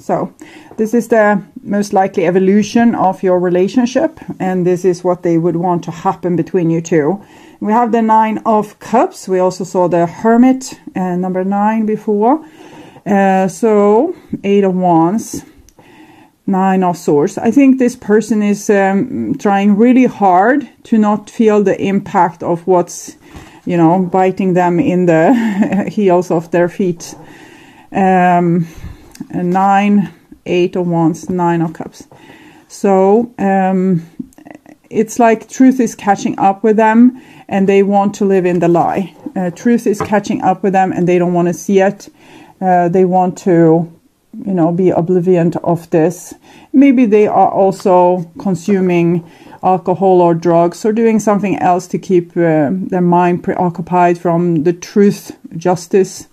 So this is the most likely evolution of your relationship, and this is what they would want to happen between you two. We have the 9 of Cups. We also saw the Hermit, number 9 before. So 8 of Wands, 9 of Swords. I think this person is trying really hard to not feel the impact of what's, biting them in the heels of their feet. 9, 8 of Wands, 9 of Cups. So it's like truth is catching up with them, and they want to live in the lie. Truth is catching up with them, and they don't want to see it. They want to, be oblivious of this. Maybe they are also consuming alcohol or drugs or doing something else to keep their mind preoccupied from the truth, justice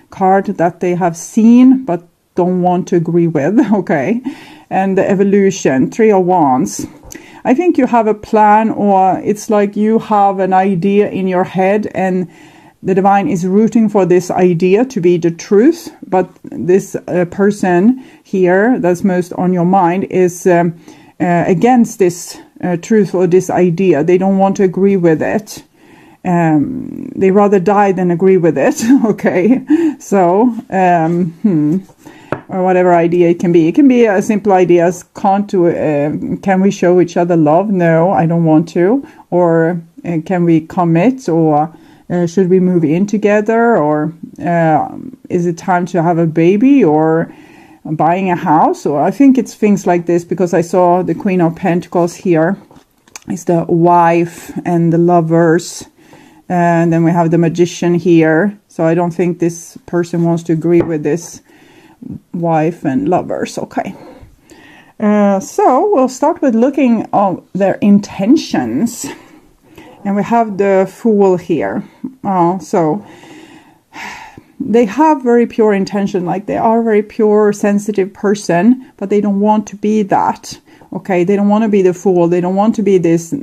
card that they have seen but don't want to agree with. Okay. And the evolution, 3 of Wands. I think you have a plan, or it's like you have an idea in your head, and the divine is rooting for this idea to be the truth. But this person here that's most on your mind is against this truth or this idea. They don't want to agree with it. They rather die than agree with it. Okay. So, or whatever idea it can be. It can be a simple idea as can we show each other love? No, I don't want to. Or can we commit? Or should we move in together? Or is it time to have a baby? Or buying a house? Or I think it's things like this, because I saw the Queen of Pentacles here. It's the wife and the lovers. And then we have the Magician here. So I don't think this person wants to agree with this wife and lovers. Okay. So we'll start with looking at their intentions. And we have the Fool here. So they have very pure intention. Like they are a very pure, sensitive person, but they don't want to be that. Okay. They don't want to be the Fool. They don't want to be this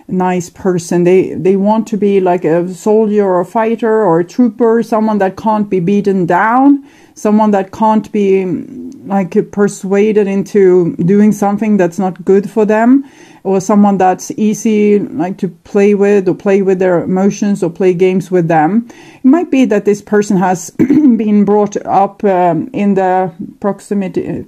nice person. They want to be like a soldier or a fighter or a trooper, someone that can't be beaten down, someone that can't be like persuaded into doing something that's not good for them, or someone that's easy like to play with, or play with their emotions, or play games with them. It might be that this person has been brought up in the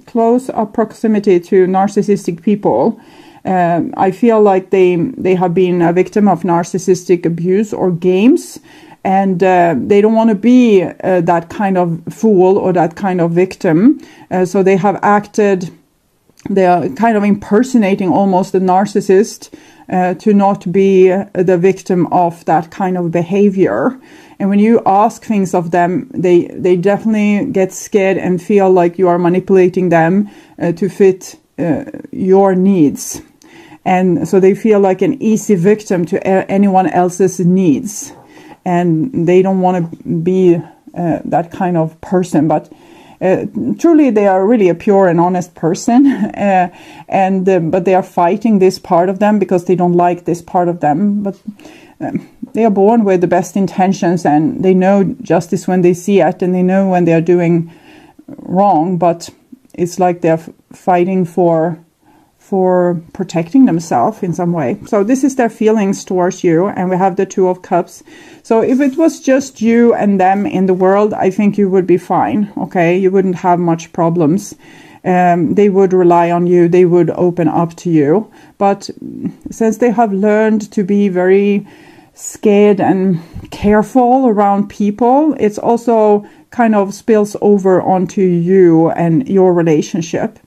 close proximity to narcissistic people. I feel like they have been a victim of narcissistic abuse or games, and they don't want to be that kind of fool or that kind of victim. So they have acted, they are kind of impersonating almost the narcissist to not be the victim of that kind of behavior. And when you ask things of them, they definitely get scared and feel like you are manipulating them to fit your needs. And so they feel like an easy victim to anyone else's needs. And they don't want to be that kind of person. But truly, they are really a pure and honest person. But they are fighting this part of them because they don't like this part of them. But they are born with the best intentions, and they know justice when they see it, and they know when they are doing wrong. But it's like they're fighting for protecting themselves in some way. So this is their feelings towards you. And we have the 2 of Cups. So if it was just you and them in the world, I think you would be fine. Okay. You wouldn't have much problems. They would rely on you. They would open up to you. But since they have learned to be very scared and careful around people, it's also kind of spills over onto you and your relationship.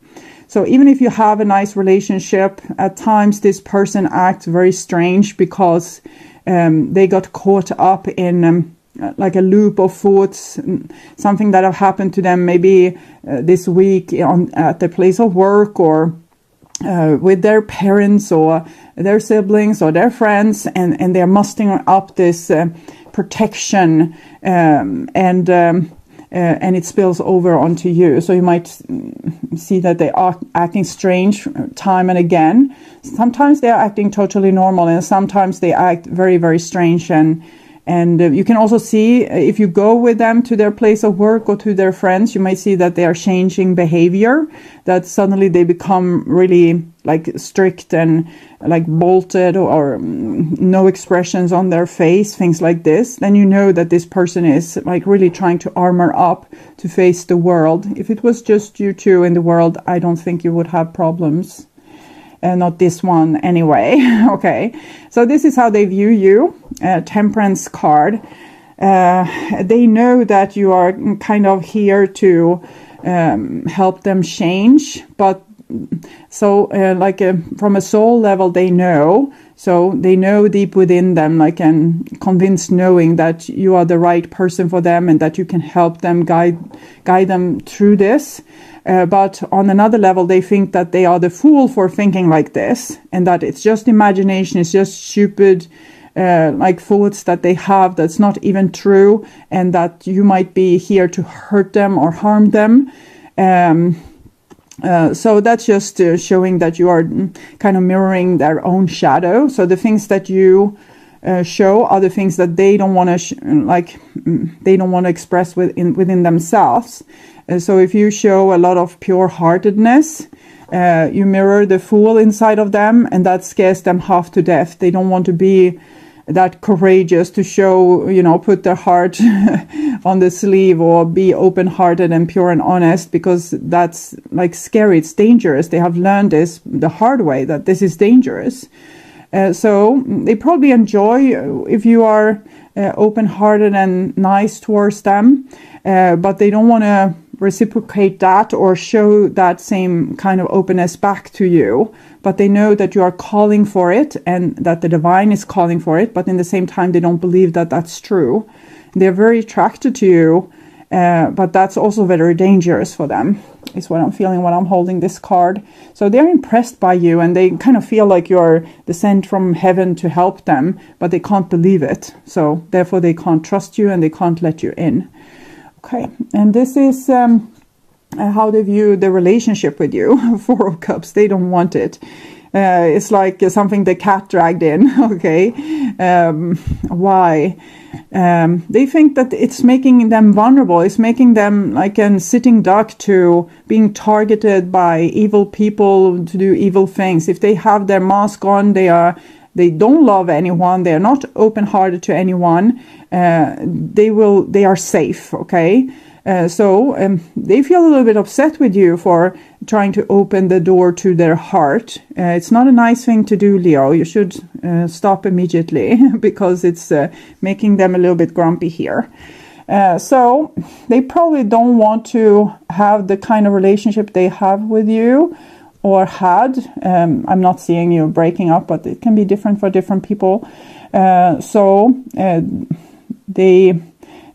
So even if you have a nice relationship, at times this person acts very strange because they got caught up in like a loop of thoughts, something that have happened to them maybe this week at the place of work, or with their parents or their siblings or their friends, and they're mustering up this protection and it spills over onto you. So you might see that they are acting strange time and again. Sometimes they are acting totally normal, and sometimes they act very, very strange and And you can also see if you go with them to their place of work or to their friends, you might see that they are changing behavior, that suddenly they become really like strict and like bolted, or no expressions on their face, things like this. Then you know that this person is like really trying to armor up to face the world. If it was just you two in the world, I don't think you would have problems. Not this one anyway. Okay, so this is how they view you. Temperance card. They know that you are kind of here to help them change, but so from a soul level they know. So they know deep within them, like, and convinced knowing that you are the right person for them and that you can help them, guide them through this. But on another level, they think that they are the fool for thinking like this, and that it's just imagination, it's just stupid like thoughts that they have that's not even true, and that you might be here to hurt them or harm them. So that's just showing that you are kind of mirroring their own shadow. So the things that you show are the things that they don't want to they don't want to express within themselves. So if you show a lot of pure-heartedness, you mirror the fool inside of them, and that scares them half to death. They don't want to be that courageous to show, put their heart on the sleeve, or be open-hearted and pure and honest, because that's like scary. It's dangerous. They have learned this the hard way, that this is dangerous. So they probably enjoy if you are open-hearted and nice towards them, but they don't want to reciprocate that or show that same kind of openness back to you. But they know that you are calling for it, and that the divine is calling for it, but in the same time they don't believe that that's true. They're very attracted to you, but that's also very dangerous for them, is what I'm feeling when I'm holding this card. So they're impressed by you, and they kind of feel like you're sent from heaven to help them, but they can't believe it. So therefore they can't trust you, and they can't let you in. Okay, and this is how they view the relationship with you. Four of Cups, they don't want it. It's like something the cat dragged in. Okay, why? They think that it's making them vulnerable. It's making them like a sitting duck to being targeted by evil people to do evil things. If they have their mask on, they don't love anyone. They are not open-hearted to anyone. They are safe. Okay. So they feel a little bit upset with you for trying to open the door to their heart. It's not a nice thing to do, Leo. You should stop immediately, because it's making them a little bit grumpy here. So they probably don't want to have the kind of relationship they have with you or had. I'm not seeing you breaking up, but it can be different for different people. So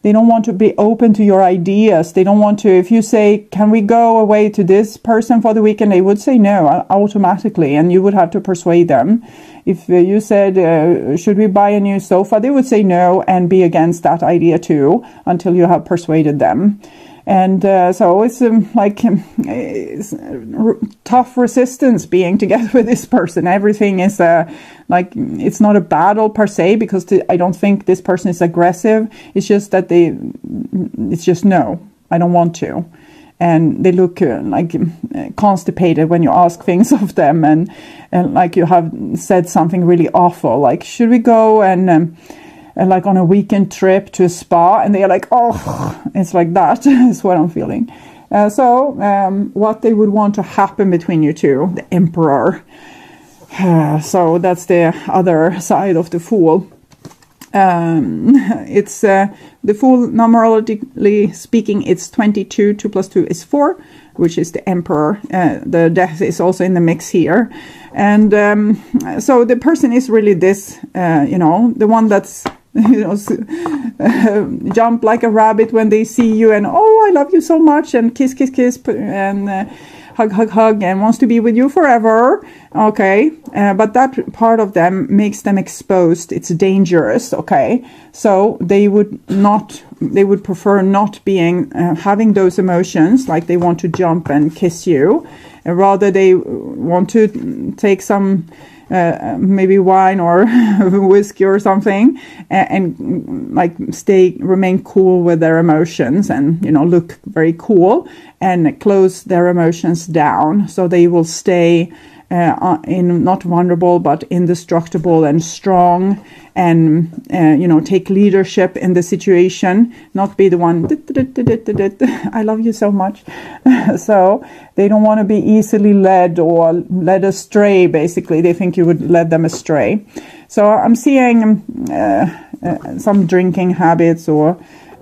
they don't want to be open to your ideas. They don't want to, if you say, can we go away to this person for the weekend? They would say no automatically, and you would have to persuade them. If you said, should we buy a new sofa? They would say no and be against that idea too, until you have persuaded them. And so it's it's tough resistance being together with this person. Everything is it's not a battle per se, because I don't think this person is aggressive. It's just that it's just no, I don't want to. And they look constipated when you ask things of them, and like you have said something really awful, like, should we go and like on a weekend trip to a spa? And they are like, oh, it's like that. Is what I'm feeling. So what they would want to happen between you two, the Emperor. So that's the other side of the Fool. It's the Fool, numerologically speaking, it's 22. 2 plus 2 is 4, which is the Emperor. The Death is also in the mix here. And so the person is really this, the one that's, jump like a rabbit when they see you, and oh, I love you so much, and kiss, kiss, kiss, and hug, and wants to be with you forever. Okay, but that part of them makes them exposed. It's dangerous. Okay, so they would prefer not being having those emotions, like they want to jump and kiss you. Rather, they want to take some maybe wine or whiskey or something, and like remain cool with their emotions, and look very cool, and close their emotions down, so they will stay in not vulnerable but indestructible and strong, and take leadership in the situation, not be the one I love you so much. So they don't want to be easily led or led astray. Basically, they think you would lead them astray. So I'm seeing some drinking habits or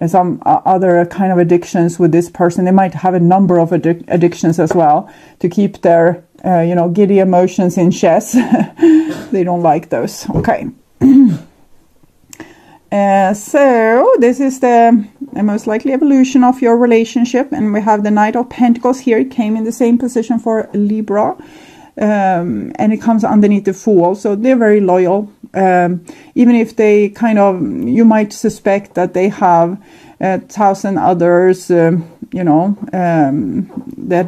some other kind of addictions with this person. They might have a number of addictions as well to keep their giddy emotions in chess. They don't like those. Okay. So this is the most likely evolution of your relationship, and we have the Knight of Pentacles here. It came in the same position for Libra, and it comes underneath the Fool. So they're very loyal, even if they you might suspect that they have 1,000 others, that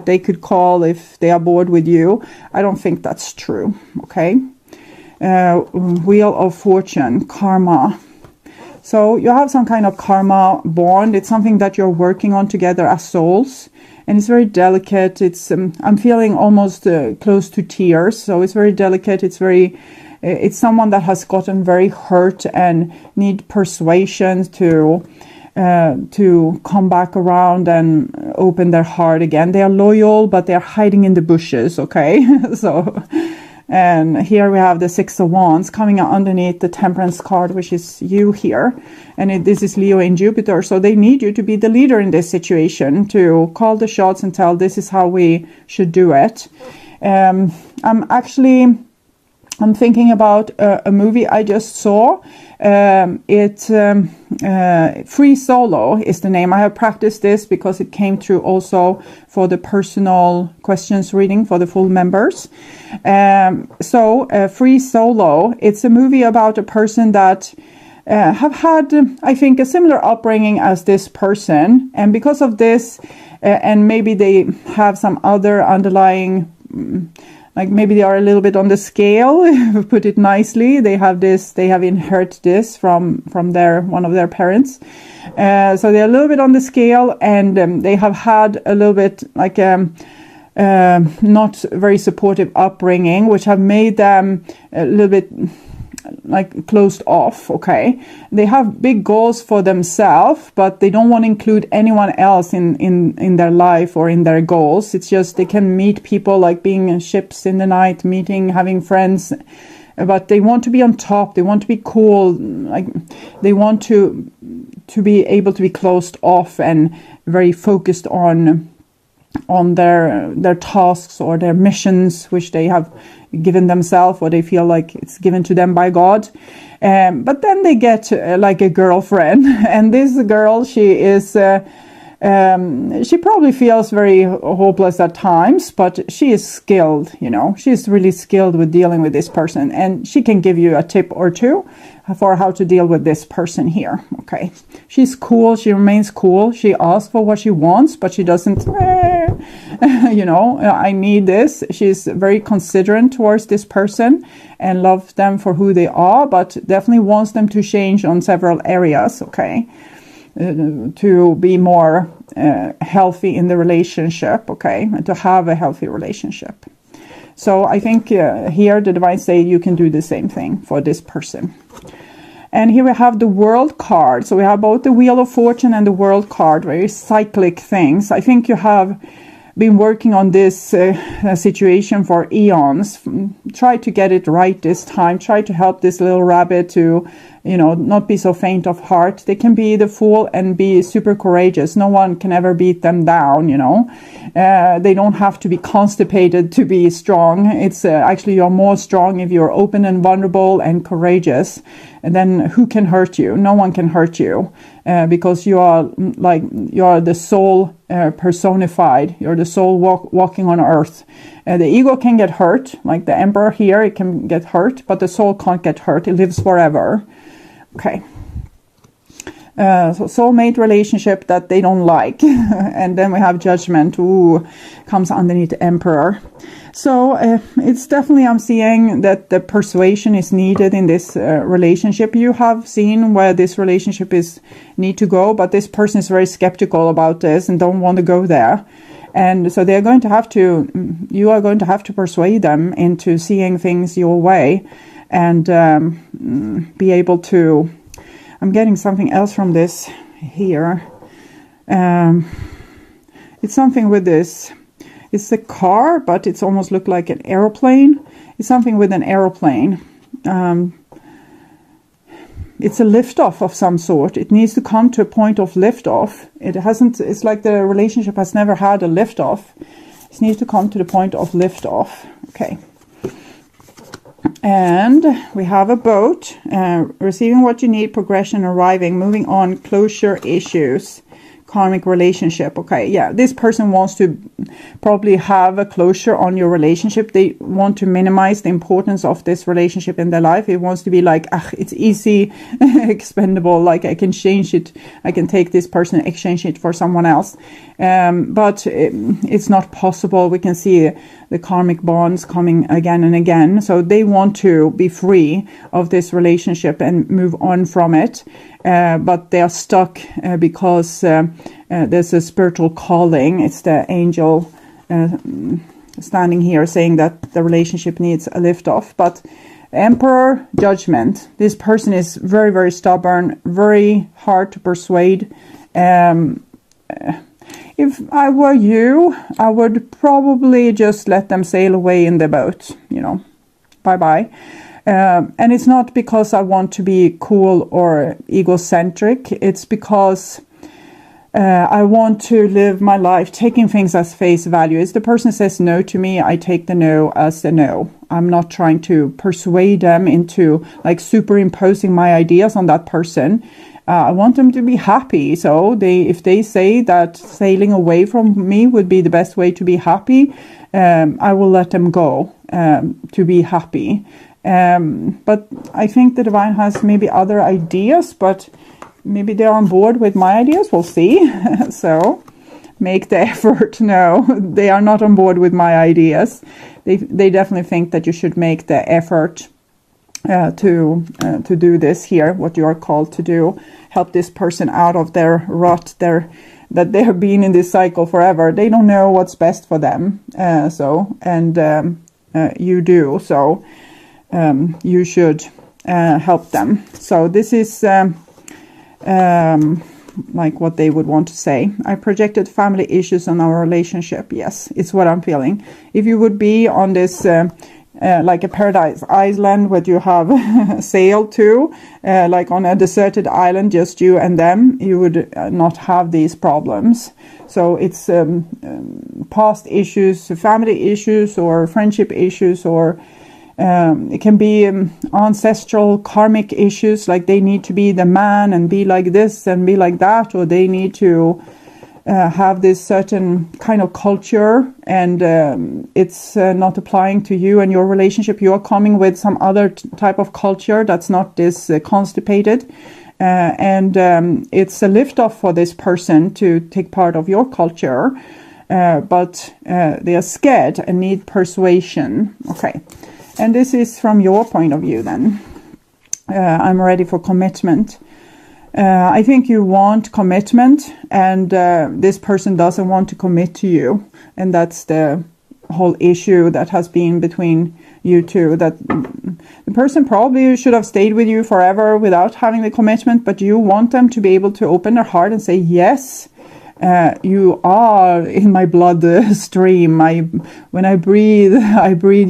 they could call if they are bored with you. I don't think that's true. Okay. Wheel of Fortune, karma. So you have some kind of karma bond. It's something that you're working on together as souls, and it's very delicate. It's I'm feeling almost close to tears. So it's very delicate. It's someone that has gotten very hurt and need persuasion to come back around and open their heart again. They are loyal, but they are hiding in the bushes. Okay. So. And here we have the Six of Wands coming underneath the Temperance card, which is you here. And this is Leo in Jupiter. So they need you to be the leader in this situation, to call the shots and tell this is how we should do it. I'm thinking about a movie I just saw. Free Solo is the name. I have practiced this because it came through also for the personal questions reading for the full members. Free Solo, it's a movie about a person that have had, I think, a similar upbringing as this person. And because of this, and maybe they have some other underlying, like maybe they are a little bit on the scale, put it nicely. They have inherited this from one of their parents. So they're a little bit on the scale, and they have had a little bit like not very supportive upbringing, which have made them a little bit like closed off. Okay, they have big goals for themselves, but they don't want to include anyone else in their life or in their goals. It's just they can meet people, like being in ships in the night, having friends, but they want to be on top. They want to be cool. Like they want to be able to be closed off and very focused on their tasks or their missions, which they have given themselves, or they feel like it's given to them by God. But then they get like a girlfriend, and this girl, she is she probably feels very hopeless at times, but she is skilled. She's really skilled with dealing with this person, and she can give you a tip or two for how to deal with this person here. Okay, she's cool. She remains cool. She asks for what she wants, but she doesn't I need this. She's very considerate towards this person and loves them for who they are, but definitely wants them to change on several areas. Okay, to be more healthy in the relationship. Okay, and to have a healthy relationship. So I think here the divine say you can do the same thing for this person. And here we have the World card. So we have both the Wheel of Fortune and the World card, very cyclic things. I think you have been working on this situation for eons. Try to get it right this time. Try to help this little rabbit to, not be so faint of heart. They can be the Fool and be super courageous. No one can ever beat them down, They don't have to be constipated to be strong. It's actually you're more strong if you're open and vulnerable and courageous. And then who can hurt you? No one can hurt you because you are the soul personified. You're the soul walking on earth. The ego can get hurt, like the emperor here, it can get hurt, but the soul can't get hurt. It lives forever. Okay. So soulmate relationship that they don't like. And then we have judgment, ooh, comes underneath the Emperor. So it's definitely, I'm seeing that the persuasion is needed in this relationship. You have seen where this relationship is need to go, but this person is very skeptical about this and don't want to go there. And so they're going to have to, you are going to have to persuade them into seeing things your way and be able to, I'm getting something else from this here. It's something with this. It's a car, but it's almost looked like an aeroplane. It's something with an aeroplane. It's a liftoff of some sort. It needs to come to a point of liftoff. It hasn't, it's like the relationship has never had a liftoff. It needs to come to the point of liftoff. Okay. And we have a boat, receiving what you need, progression, arriving, moving on, closure issues, karmic relationship. Okay, yeah, this person wants to probably have a closure on your relationship. They want to minimize the importance of this relationship in their life. It wants to be like, it's easy, expendable, like I can change it, I can take this person, exchange it for someone else. But it's not possible. We can see the karmic bonds coming again and again. So they want to be free of this relationship and move on from it. But they are stuck because there's a spiritual calling. It's the angel standing here saying that the relationship needs a liftoff. But Emperor, judgment. This person is very, very stubborn, very hard to persuade. If I were you, I would probably just let them sail away in the boat, you know, bye-bye. And it's not because I want to be cool or egocentric. It's because I want to live my life taking things as face value. If the person says no to me, I take the no as a no. I'm not trying to persuade them into like superimposing my ideas on that person. I want them to be happy. So if they say that sailing away from me would be the best way to be happy, I will let them go to be happy. But I think the divine has maybe other ideas, but maybe they're on board with my ideas. We'll see. So make the effort. No, they are not on board with my ideas. They definitely think that you should make the effort to do this here, what you are called to do, help this person out of their rut, that they have been in this cycle forever. They don't know what's best for them. You do. So you should help them. So this is like what they would want to say. I projected family issues on our relationship. Yes, it's what I'm feeling. If you would be on this like a paradise island where you have sailed to, like on a deserted island, just you and them, you would not have these problems. So it's past issues, family issues, or friendship issues, or it can be ancestral karmic issues, like they need to be the man and be like this and be like that, or they need to have this certain kind of culture, and it's not applying to you and your relationship. You are coming with some other type of culture that's not this constipated, and it's a lift-off for this person to take part of your culture, but they are scared and need persuasion. Okay, and this is from your point of view then. I'm ready for commitment. I think you want commitment, and this person doesn't want to commit to you. And that's the whole issue that has been between you two. That the person probably should have stayed with you forever without having the commitment, but you want them to be able to open their heart and say, yes, you are in my blood stream. When I breathe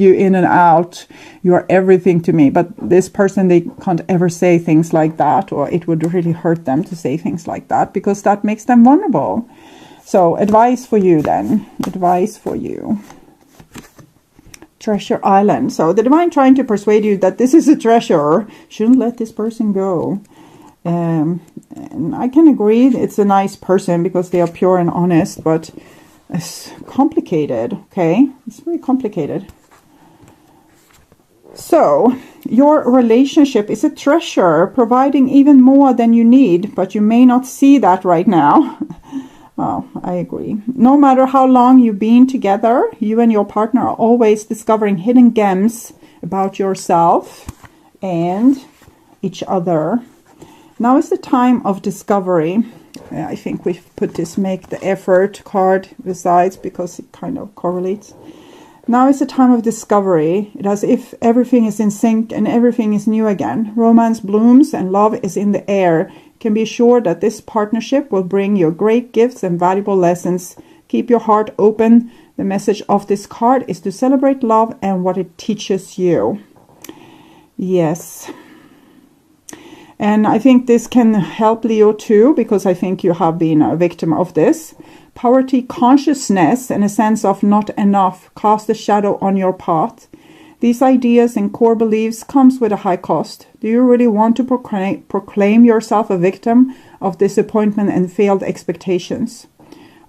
you in and out. You are everything to me. But this person, they can't ever say things like that, or it would really hurt them to say things like that, because that makes them vulnerable. So advice for you then. Advice for you. Treasure Island. So the divine trying to persuade you that this is a treasure. Shouldn't let this person go. And I can agree, it's a nice person because they are pure and honest, but it's complicated, okay? It's very complicated. So, your relationship is a treasure, providing even more than you need, but you may not see that right now. Oh, I agree. No matter how long you've been together, you and your partner are always discovering hidden gems about yourself and each other. Now is the time of discovery. I think we've put this make the effort card besides because it kind of correlates. Now is the time of discovery. It as if everything is in sync and everything is new again. Romance blooms and love is in the air. You can be sure that this partnership will bring you great gifts and valuable lessons. Keep your heart open. The message of this card is to celebrate love and what it teaches you. Yes. And I think this can help Leo too, because I think you have been a victim of this. Poverty consciousness and a sense of not enough cast a shadow on your path. These ideas and core beliefs comes with a high cost. Do you really want to proclaim yourself a victim of disappointment and failed expectations?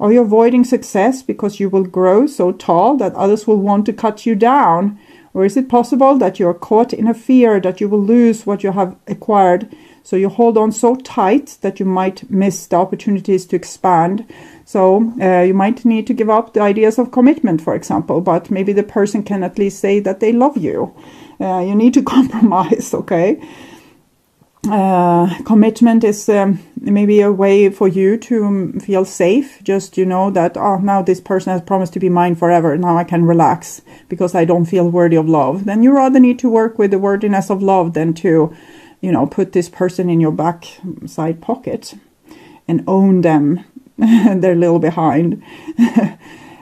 Are you avoiding success because you will grow so tall that others will want to cut you down? Or is it possible that you are caught in a fear that you will lose what you have acquired, so you hold on so tight that you might miss the opportunities to expand? So you might need to give up the ideas of commitment, for example, but maybe the person can at least say that they love you. You need to compromise, okay? Commitment is maybe a way for you to feel safe. Just, you know, that, oh, now this person has promised to be mine forever. Now I can relax because I don't feel worthy of love. Then you rather need to work with the worthiness of love than to, you know, put this person in your back side pocket and own them. They're a little behind.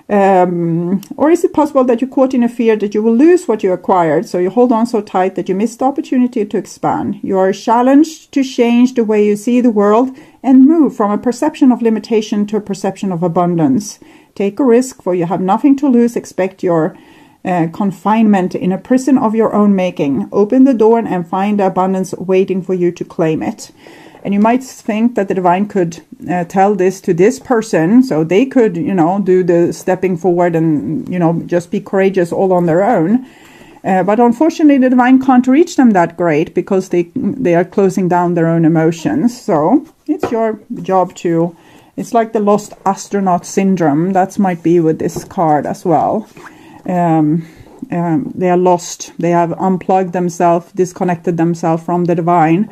Or is it possible that you're caught in a fear that you will lose what you acquired, so you hold on so tight that you miss the opportunity to expand? You are challenged to change the way you see the world and move from a perception of limitation to a perception of abundance. Take a risk, for you have nothing to lose. Expect your confinement in a prison of your own making. Open the door and find the abundance waiting for you to claim it. And you might think that the divine could tell this to this person, so they could, you know, do the stepping forward and, you know, just be courageous all on their own. But unfortunately, the divine can't reach them that great because they are closing down their own emotions. So it's your job to, it's like the lost astronaut syndrome. That might be with this card as well. They are lost. They have unplugged themselves, disconnected themselves from the divine.